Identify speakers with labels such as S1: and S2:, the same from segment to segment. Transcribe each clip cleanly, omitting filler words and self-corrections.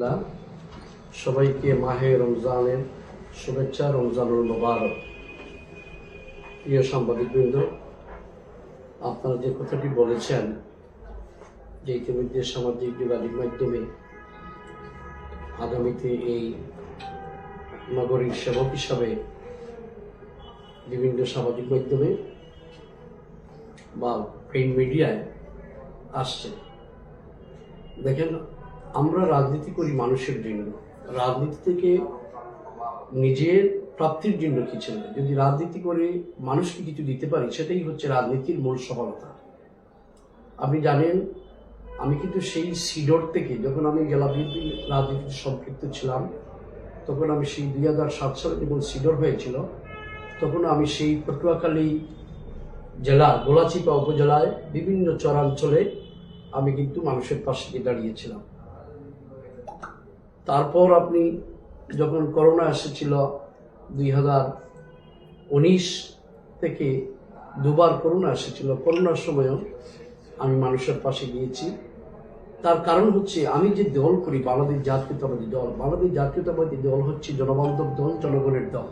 S1: আলহামদুলিল্লাহ, সবাইকে মাহে রমজানের শুভেচ্ছা, রমজানুল মুবারক। প্রিয় সাংবাদিকবৃন্দ, আপনারা যে কথাটি বলেছেন যে ইতিমধ্যে সামাজিক যোগাযোগ মাধ্যমে আগামীতে এই নগরীর সেবক হিসাবে বিভিন্ন সামাজিক মাধ্যমে বা প্রিন্ট মিডিয়ায় আসছে। দেখেন, আমরা রাজনীতি করি মানুষের জন্য, রাজনীতি থেকে নিজের প্রাপ্তির জন্য কিছু না। যদি রাজনীতি করে মানুষকে কিছু দিতে পারি, সেটাই হচ্ছে রাজনীতির মূল সফলতা। আপনি জানেন, আমি কিন্তু সেই সিডর থেকে, যখন আমি জেলা বিএনপি রাজনীতিতে সম্পৃক্ত ছিলাম, তখন আমি সেই 2007 সালে যখন সিডর হয়েছিল, তখন আমি সেই পটুয়াখালী জেলার গোলাচিপা উপজেলায় বিভিন্ন চরাঞ্চলে আমি কিন্তু মানুষের পাশে গিয়ে দাঁড়িয়েছিলাম। তারপর আপনি যখন করোনা এসেছিল 2019 থেকে দুবার করোনা এসেছিল, করোনার সময়ও আমি মানুষের পাশে গিয়েছি। তার কারণ হচ্ছে, আমি যে দল করি বাংলাদেশ জাতীয়তাবাদী দল, বাংলাদেশ জাতীয়তাবাদী দল হচ্ছে জনবান্ধব দল, জনগণের দল।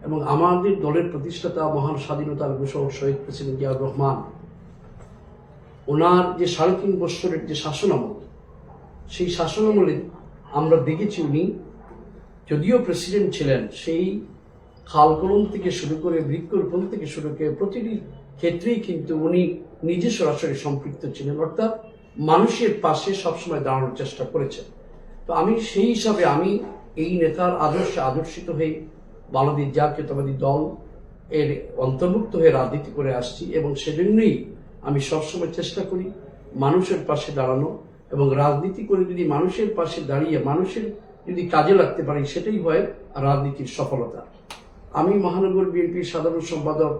S1: এবং আমাদের দলের প্রতিষ্ঠাতা মহান স্বাধীনতার ঘোষক শহীদ প্রেসিডেন্ট জিয়াউর রহমান, ওনার যে 3.5 বছরের যে শাসনামল, সেই শাসনামলে আমরা দেখেছি উনি যদিও প্রেসিডেন্ট ছিলেন, সেই খালকলম থেকে শুরু করে বৃক্ষরোপণ থেকে শুরু করে প্রতিটি ক্ষেত্রেই কিন্তু উনি নিজে সরাসরি সম্পৃক্ত ছিলেন, অর্থাৎ মানুষের পাশে সবসময় দাঁড়ানোর চেষ্টা করেছেন। তো আমি সেই হিসাবে আমি এই নেতার আদর্শে আদর্শিত হয়ে বাংলাদেশ জাতীয়তাবাদী দল এর অন্তর্ভুক্ত হয়ে রাজনীতি করে আসছি, এবং সেজন্যই আমি সবসময় চেষ্টা করি মানুষের পাশে দাঁড়ানো, এবং রাজনীতি করে যদি মানুষের পাশে দাঁড়িয়ে মানুষের যদি কাজে লাগতে পারি, সেটাই হয় রাজনীতির সফলতা। আমি মহানগর বিএনপির সাধারণ সম্পাদক,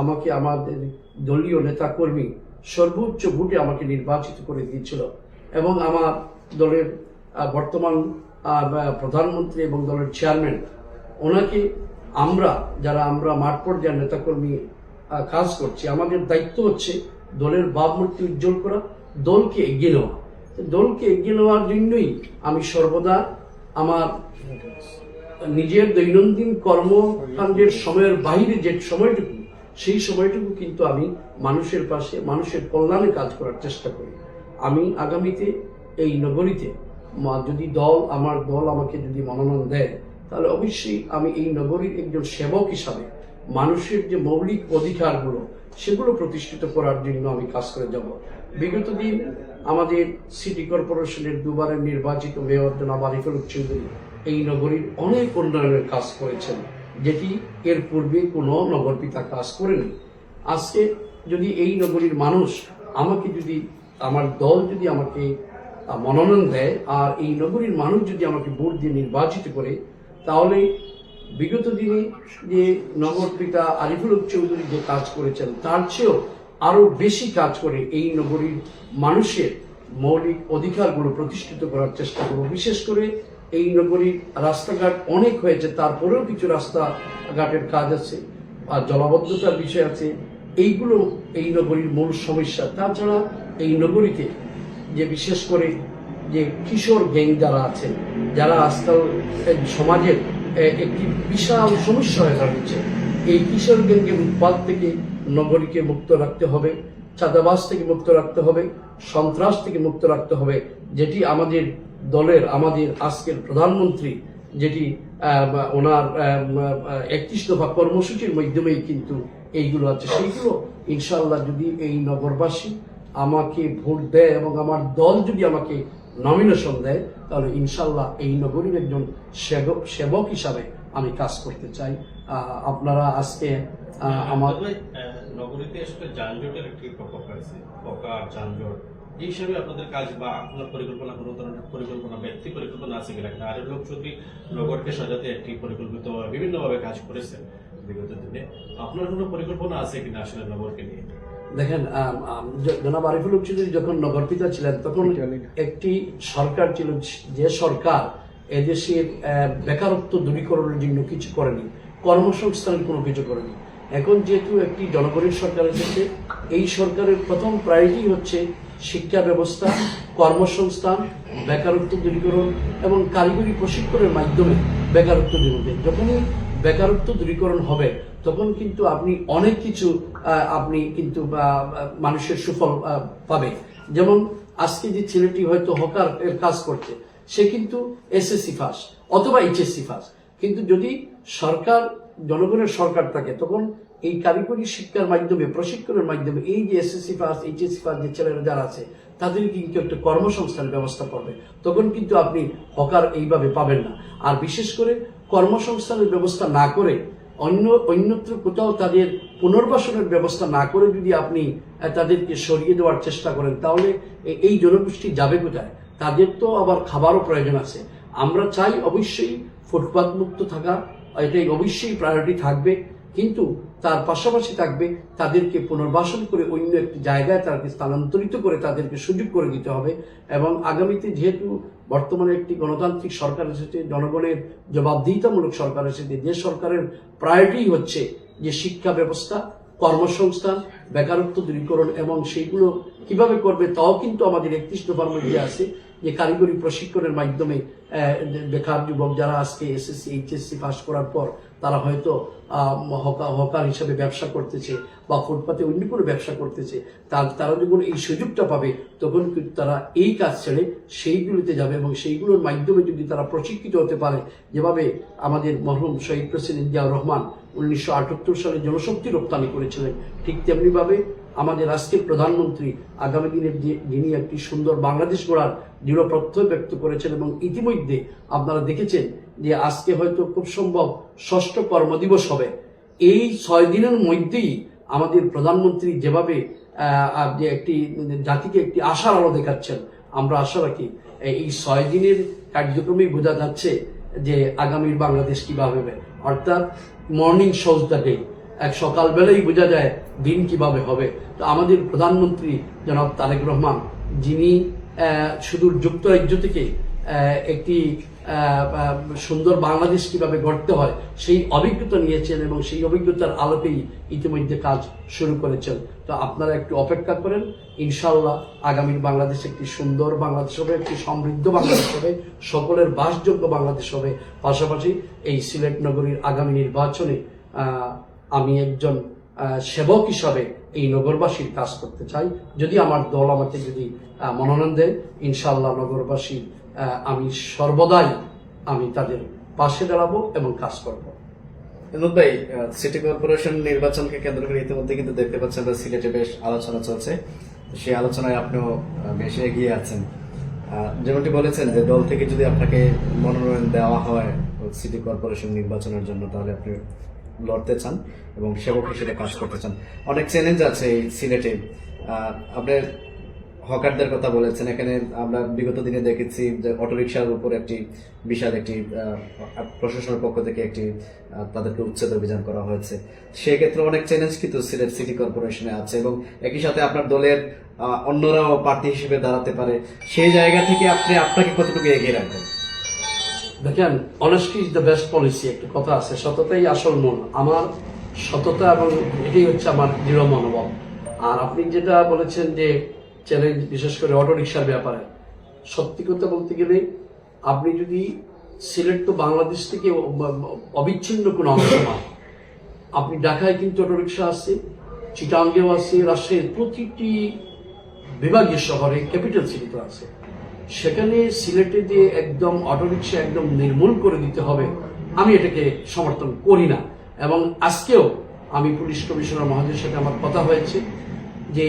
S1: আমাকে আমাদের দলীয় নেতা কর্মী সর্বোচ্চ ভোটে আমাকে নির্বাচিত করে দিয়েছিল, এবং আমার দলের বর্তমান প্রধানমন্ত্রী এবং দলের চেয়ারম্যান, ওনাকে আমরা মাঠ পর্যায়ের নেতাকর্মী কাজ করছি, আমাদের দায়িত্ব হচ্ছে দলের ভাবমূর্তি উজ্জ্বল করা, দলকে এগিয়ে নেওয়া। দলকে এগিয়ে নেওয়ার জন্যই আমি সর্বদা আমার নিজের দৈনন্দিন কর্মকাণ্ডের সময়ের বাইরে যে সময়টুকু, সেই সময়টুকু কিন্তু আমি মানুষের পাশে, মানুষের কল্যাণে কাজ করার চেষ্টা করি। আমি আগামীতে এই নগরীতে যদি আমার দল আমাকে যদি মনোনয়ন দেয়, তাহলে অবশ্যই আমি এই নগরীর একজন সেবক হিসাবে মানুষের যে মৌলিক অধিকারগুলো, সেগুলো প্রতিষ্ঠিত করার জন্য আমি কাজ করে যাব। বিগত দিন আমাদের সিটি কর্পোরেশনের 2বারের নির্বাচিত মেয়র জনাব আরিফুল চৌধুরী এই নগরীর অনেক উন্নয়নের কাজ করেছেন, যেটি এর পূর্বে কোনো নগরপিতা কাজ করেনি। আজকে যদি এই নগরীর মানুষ আমাকে যদি, আমার দল যদি আমাকে মনোনয়ন দেয়, আর এই নগরীর মানুষ যদি আমাকে ভোট দিয়ে নির্বাচিত করে, তাহলে বিগত দিনে যে নগরপিতা আরিফুল চৌধুরী যে কাজ করেছেন, তার চেয়েও আরো বেশি কাজ করে এই নগরীর মানুষের মৌলিক অধিকারগুলো প্রতিষ্ঠিত করার চেষ্টা করব। বিশেষ করে এই নগরীর রাস্তাঘাট অনেক হয়েছে, তারপরেও কিছু রাস্তাঘাটের কাজ আছে, আর জলাবদ্ধতার বিষয় আছে, এইগুলো এই নগরীর মূল সমস্যা। তাছাড়া এই নগরীতে যে বিশেষ করে যে কিশোর গ্যাং যারা আছে, যারা আজকাল সমাজের একটি বিশাল সমস্যা হয়ে দাঁড়িয়েছে, এই কিশোর গ্যাংয়ের উৎপাত থেকে নগরীকে মুক্ত রাখতে হবে, চাঁদাবাজ থেকে মুক্ত রাখতে হবে, সন্ত্রাস থেকে মুক্ত রাখতে হবে, যেটি আমাদের দলের, আমাদের আজকের প্রধানমন্ত্রী যেটি ওনার 31 দফা কর্মসূচির মাধ্যমেই কিন্তু এইগুলো আছে। সেইগুলো ইনশাআল্লাহ যদি এই নগরবাসী আমাকে ভোট দেয় এবং আমার দল যদি আমাকে নমিনেশন দেয়, তাহলে ইনশাআল্লাহ এই নগরীর একজন সেবক হিসাবে আমি কাজ করতে চাই। আপনারা আজকে আমার
S2: নগরীতে আসলে যানজটের একটি প্রকোপ রয়েছে, পোকা যানজট, এই হিসাবে আপনাদের কাজ বা আপনার পরিকল্পনা, কোনো ধরনের পরিকল্পনা, ব্যক্তি পরিকল্পনা আছে কিনা? আরেক লোক যদি নগরকে সাজাতে একটি পরিকল্পিত বিভিন্নভাবে কাজ করেছেন বিগত দিনে, আপনার কোনো পরিকল্পনা আছে কিনা আসলে নগরকে নিয়ে?
S1: দেখেন, জনাব আরিফুল চৌধুরী যখন নগরপিতা ছিলেন, তখন একটি সরকার ছিল, যে সরকার এদেশের বেকারত্ব দূরীকরণের জন্য কিছু করেনি, কর্মসংস্থানের কোনো কিছু করেনি। এখন যেহেতু একটি জনগণের সরকার এসেছে, এই সরকারের প্রথম প্রায়োরিটি হচ্ছে শিক্ষা ব্যবস্থা, কর্মসংস্থান, বেকারত্ব দূরীকরণ এবং কারিগরি প্রশিক্ষণের মাধ্যমে বেকারত্ব দূরীকরণ। যখনই বেকারত্ব দূরীকরণ হবে তখন কিন্তু আপনি অনেক কিছু আপনি কিন্তু মানুষের সুফল পাবে। যেমন আজকে যে ছেলেটি হয়তো হকার কাজ করছে, সে কিন্তু এসএসসি পাস অথবা এইচএসসি পাস, কিন্তু যদি সরকার জনগণের সরকার থাকে তখন এই কারিগরি শিক্ষার মাধ্যমে প্রশিক্ষণের মাধ্যমে এই যে এসএসসি পাস এইচএসসি পাস যে ছেলেরা যারা আছে তাদের কিন্তু একটা কর্মসংস্থান ব্যবস্থা করবে। তখন কিন্তু আপনি হকার এইভাবে পাবেন না। আর বিশেষ করে কর্মসংস্থানের ব্যবস্থা না করে অন্যত্র কোথাও তাদের পুনর্বাসনের ব্যবস্থা না করে যদি আপনি তাদেরকে সরিয়ে দেওয়ার চেষ্টা করেন তাহলে এই জনগোষ্ঠী যাবে কোথায়? তাদের তো আবার খাবারও প্রয়োজন আছে। আমরা চাই অবশ্যই ফুটপাত মুক্ত থাকা, এটাই অবশ্যই প্রায়োরিটি থাকবে, কিন্তু তার পাশাপাশি থাকবে তাদেরকে পুনর্বাসন করে অন্য একটি জায়গায় তাদেরকে স্থানান্তরিত করে তাদেরকে সুযোগ করে দিতে হবে। এবং আগামীতে যেহেতু বর্তমানে একটি গণতান্ত্রিক সরকার এসেছে, জনগণের জবাবদিহিতামূলক সরকার এসেছে, যে সরকারের প্রায়োরিটি হচ্ছে যে শিক্ষা ব্যবস্থা, কর্মসংস্থান, বেকারত্ব দূরীকরণ এবং সেইগুলো কিভাবে করবে তাও কিন্তু আমাদের 31 দফার মধ্যে আছে যে কারিগরি প্রশিক্ষণের মাধ্যমে বেকার যুবক যারা আজকে এসএসসি এইচএসসি পাস করার পর তারা হয়তো হকার হিসেবে ব্যবসা করতেছে বা ফুটপাতে অন্য কোনো ব্যবসা করতেছে, তারা যখন এই সুযোগটা পাবে তখন কিন্তু তারা এই কাজ ছেড়ে সেইগুলিতে যাবে এবং সেইগুলোর মাধ্যমে যদি তারা প্রশিক্ষিত হতে পারে, যেভাবে আমাদের মরহুম শহীদ প্রেসিডেন্ট জিয়াউর রহমান 1978 সালে জনশক্তি রপ্তানি করেছিলেন, ঠিক তেমনিভাবে আমাদের আজকের প্রধানমন্ত্রী আগামী দিনের যিনি একটি সুন্দর বাংলাদেশ গড়ার দৃঢ় প্রত্যয় ব্যক্ত করেছেন। এবং ইতিমধ্যে আপনারা দেখেছেন যে আজকে হয়তো খুব সম্ভব 6ষ্ঠ কর্মদিবস হবে। এই 6 দিনের মধ্যেই আমাদের প্রধানমন্ত্রী যেভাবে যে একটি জাতিকে একটি আশার আলো দেখাচ্ছেন, আমরা আশা রাখি এই 6 দিনের কার্যক্রমেই বোঝা যাচ্ছে যে আগামীর বাংলাদেশ কিভাবে হবে। অর্থাৎ মর্নিং শোজ দ্য ডে, এক সকালবেলাই বোঝা যায় দিন কিভাবে হবে। তো আমাদের প্রধানমন্ত্রী জনাব তারেক রহমান, যিনি সুদূর যুক্তরাজ্য থেকে একটি সুন্দর বাংলাদেশ কিভাবে গড়তে হয় সেই অভিজ্ঞতা নিয়েছেন এবং সেই অভিজ্ঞতার আলোকেই ইতিমধ্যে কাজ শুরু করেছেন। তো আপনারা একটু অপেক্ষা করেন, ইনশাআল্লাহ আগামীর বাংলাদেশ একটি সুন্দর বাংলাদেশ হবে, একটি সমৃদ্ধ বাংলাদেশ হবে, সকলের বাসযোগ্য বাংলাদেশ হবে। পাশাপাশি এই সিলেট নগরীর আগামী নির্বাচনে আমি একজন সেবক হিসাবে এই নগরবাসীর কাজ করতে চাই। যদি আমার দল আমাকে যদি মনোনয়ন দেয়, ইনশাআল্লাহ নগরবাসী আমি সর্বদাই আমি তাদের পাশে দাঁড়াবো এবং কাজ করব।
S3: বিনোদ ভাই, সিটি কর্পোরেশন নির্বাচনকে কেন্দ্র করে ইতিমধ্যে কিন্তু দেখতে পাচ্ছেন যে সিলেটে বেশ আলোচনা চলছে। সেই আলোচনায় আপনিও বেশ এগিয়ে আছেন। যেমনটি বলেছেন যে দল থেকে যদি আপনাকে মনোনয়ন দেওয়া হয় সিটি কর্পোরেশন নির্বাচনের জন্য, তাহলে আপনি লড়তে চান এবং সেবক হিসেবে কাজ করতে চান। অনেক চ্যালেঞ্জ আছে এই সিলেটে। আপনি হকারদের কথা বলেছেন, এখানে আমরা বিগত দিনে দেখেছি যে অটোরিকশার উপর একটি বিশাল একটি প্রশাসনের পক্ষ থেকে একটি তাদেরকে উচ্ছেদ অভিযান করা হয়েছে। সেক্ষেত্রে অনেক চ্যালেঞ্জ কিন্তু সিলেট সিটি কর্পোরেশনে আছে এবং একই সাথে আপনার দলের অন্যরাও প্রার্থী হিসেবে দাঁড়াতে পারে। সেই জায়গা থেকে আপনাকে কতটুকু এগিয়ে রাখবেন?
S1: দেখেন, honesty is the best policy, একটা কথা আছে, সততাই আসল মন। আমার সততা এবং এটাই হচ্ছে আমার দৃঢ় মনোভাব। আর আপনি যেটা বলেছেন যে চ্যালেঞ্জ, বিশেষ করে অটোরিকশার ব্যাপারে, সত্যি কথা বলতে গেলে আপনি যদি সিলেট তো বাংলাদেশ থেকে অবিচ্ছিন্ন কোনো অংশ না। আপনি ঢাকায় কিন্তু অটোরিকশা আছে, চিটাঙ্গেও আছে, রাজশাহীর প্রতিটি বিভাগীয় শহরে, ক্যাপিটাল সিটিতে আছে। সেখানে সিলেটে যে একদম অটোরিকশা একদম নির্মূল করে দিতে হবে, আমি এটাকে সমর্থন করি না। এবং আজকেও আমি পুলিশ কমিশনার মহোদয়ের সাথে আমার কথা হয়েছে যে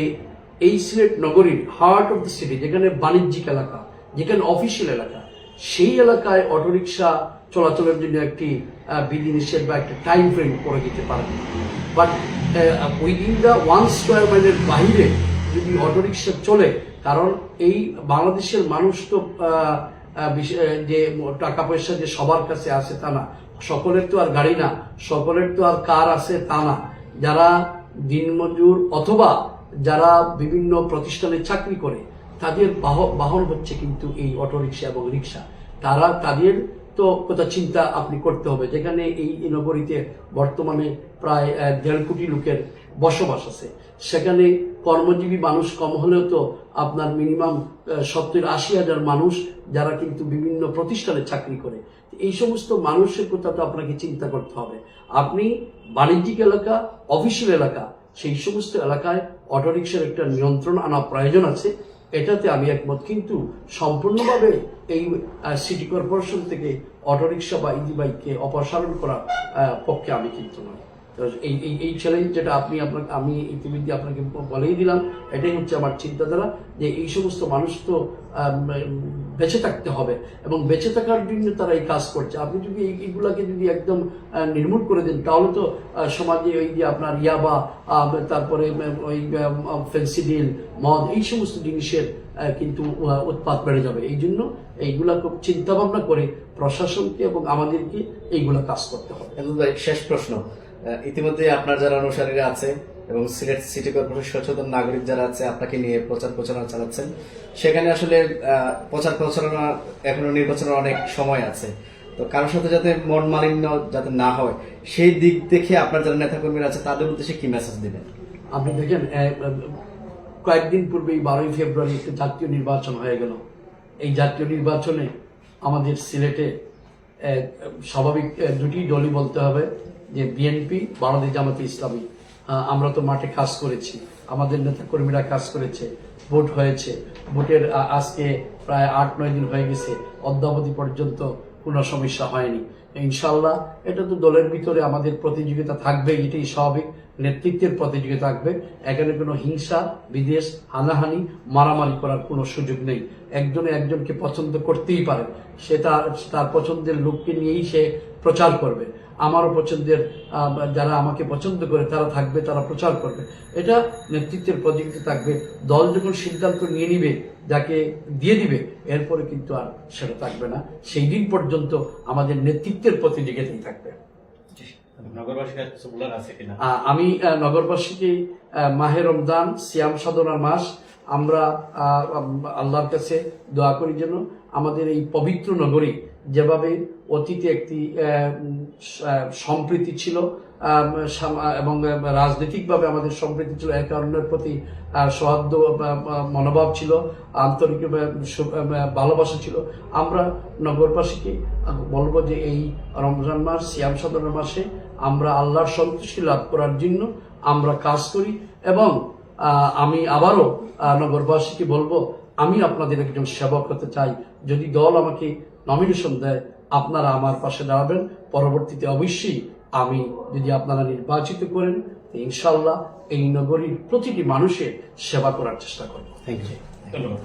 S1: এই সিলেট নগরীর হার্ট অফ দ্য সিটি, যেখানে বাণিজ্যিক এলাকা, যেখানে অফিসিয়াল এলাকা, সেই এলাকায় অটোরিকশা চলাচলের জন্য একটি বিধিনিষেধ বা একটা টাইম ফ্রেম করে দিতে পারে। বাট উইদিন দ্য 1 স্কোয়ার মাইলের বাইরে যদি অটোরিকশা চলে, কারণ এই বাংলাদেশের মানুষ তো যে টাকা পয়সা যে সবার কাছে আছে তা না, সকলের তো আর গাড়ি না, সকলের তো আর কার আছে তা না। যারা দিনমজুর অথবা যারা বিভিন্ন প্রতিষ্ঠানে চাকরি করে তাদের বাহন হচ্ছে কিন্তু এই অটোরিকশা এবং রিক্সা। তাদের তো কথা চিন্তা আপনি করতে হবে, যেখানে এই নগরীতে বর্তমানে প্রায় 1.5 কোটি লোকের বসবাস আছে। সেখানে কর্মজীবী মানুষ কম হলেও তো আপনার মিনিমাম 70-80 হাজার মানুষ যারা কিন্তু বিভিন্ন প্রতিষ্ঠানে চাকরি করে। এই সমস্ত মানুষের কথা তো আপনাকে চিন্তা করতে হবে। আপনি বাণিজ্যিক এলাকা, অফিসিয়াল এলাকা, সেই সমস্ত এলাকায় অটোরিকশার একটা নিয়ন্ত্রণ আনা প্রয়োজন আছে, এটাতে আমি একমত। কিন্তু সম্পূর্ণভাবে এই সিটি কর্পোরেশন থেকে অটোরিকশা বা ইজি বাইককে অপসারণ করার পক্ষে আমি কিন্তু নয়। এই চ্যালেঞ্জ যেটা আমি ইতিমধ্যে আপনাকে বলেই দিলাম, এটাই হচ্ছে আমার চিন্তাধারা, যে এই সমস্ত মানুষ তো বেঁচে থাকতে হবে এবং বেঁচে থাকার জন্য তারা এই কাজ করছে। আপনি যদি এইগুলাকে যদি একদম নির্মূল করে দেন, তাহলে তো সমাজে ওই যে আপনার ইয়াবা, তারপরে ওই ফেন্সিডিল, মদ, এই সমস্ত জিনিসের কিন্তু উৎপাদ বেড়ে যাবে। এই জন্য এইগুলা খুব চিন্তা ভাবনা করে প্রশাসনকে এবং আমাদেরকে এইগুলা কাজ করতে হবে।
S3: শেষ প্রশ্ন, ইতিমধ্যে আপনার যারা অনুসারীরা আছে এবং সিলেট সিটি কর্পোরেশন সচেতন নাগরিক যারা আছে আপনাকে নিয়ে প্রচার প্রচারণা চালাচ্ছেন, সেখানে আসলে প্রচার প্রচারণা এখনো নির্বাচনের অনেক সময় আছে, তো কারোর সাথে যাতে মন মালিন্য যাতে না হয় সেই দিক দেখে আপনার যারা নেতাকর্মীরা আছে তাদের উদ্দেশ্যে কি মেসেজ দিবেন?
S1: আপনি দেখেন, কয়েকদিন পূর্বেই 12ই ফেব্রুয়ারি একটা জাতীয় নির্বাচন হয়ে গেল। এই জাতীয় নির্বাচনে আমাদের সিলেটে স্বাভাবিক দুটি দলই বলতে হবে, যে বিএনপি, বাংলাদেশ জামাতে ইসলামী। আমরা তো মাঠে কাজ করেছি, আমাদের নেতা কর্মীরা কাজ করেছে, ভোট হয়েছে। ভোটের আজকে প্রায় 8-9 দিন হয়ে গেছে, অদ্যাবধি পর্যন্ত কোনো সমস্যা হয়নি। ইনশাল্লাহ এটা তো দলের ভিতরে আমাদের প্রতিযোগিতা থাকবে, এটাই স্বাভাবিক, নেতৃত্বের প্রতিযোগিতা থাকবে। এখানে কোনো হিংসা, বিদ্বেষ, হানাহানি, মারামারি করার কোনো সুযোগ নেই। একজনে একজনকে পছন্দ করতেই পারে, সে তার পছন্দের লোককে নিয়েই সে প্রচার করবে। আমারও পছন্দের যারা আমাকে পছন্দ করে তারা থাকবে, তারা প্রচার করবে। এটা নেতৃত্বের প্রতিযোগিতা থাকবে। দল যখন সিদ্ধান্ত নিয়ে নিবে, যাকে দিয়ে দিবে, এরপরে কিন্তু আর সেটা থাকবে না। সেই দিন পর্যন্ত আমাদের নেতৃত্বের প্রতিযোগিতাই থাকবে। আমি নগরবাসীকে মাহে রমজান, সিয়াম সাধনার মাস, আমরা আল্লাহর কাছে দোয়া করি যেন আমাদের এই পবিত্র নগরী, যেভাবে অতীতে একটি সম্প্রীতি ছিল এবং রাজনৈতিকভাবে আমাদের সম্প্রীতি ছিল, একে অন্যের প্রতি সৌহার্দ্য মনোভাব ছিল, আন্তরিক ভালোবাসা ছিল, আমরা নগরবাসীকে বলবো যে এই রমজান মাস, সিয়াম সাধনার মাসে আমরা আল্লাহর সন্তুষ্টি লাভ করার জন্য আমরা কাজ করি। এবং আমি আবারও নগরবাসীকে বলবো, আমি আপনাদের একজন সেবক হতে চাই। যদি দল আমাকে নমিনেশন দেয়, আপনারা আমার পাশে দাঁড়াবেন। পরবর্তীতে অবশ্যই আমি, যদি আপনারা নির্বাচিত করেন, ইনশাল্লাহ এই নগরীর প্রতিটি মানুষের সেবা করার চেষ্টা করব।
S3: Thank you.
S2: ধন্যবাদ।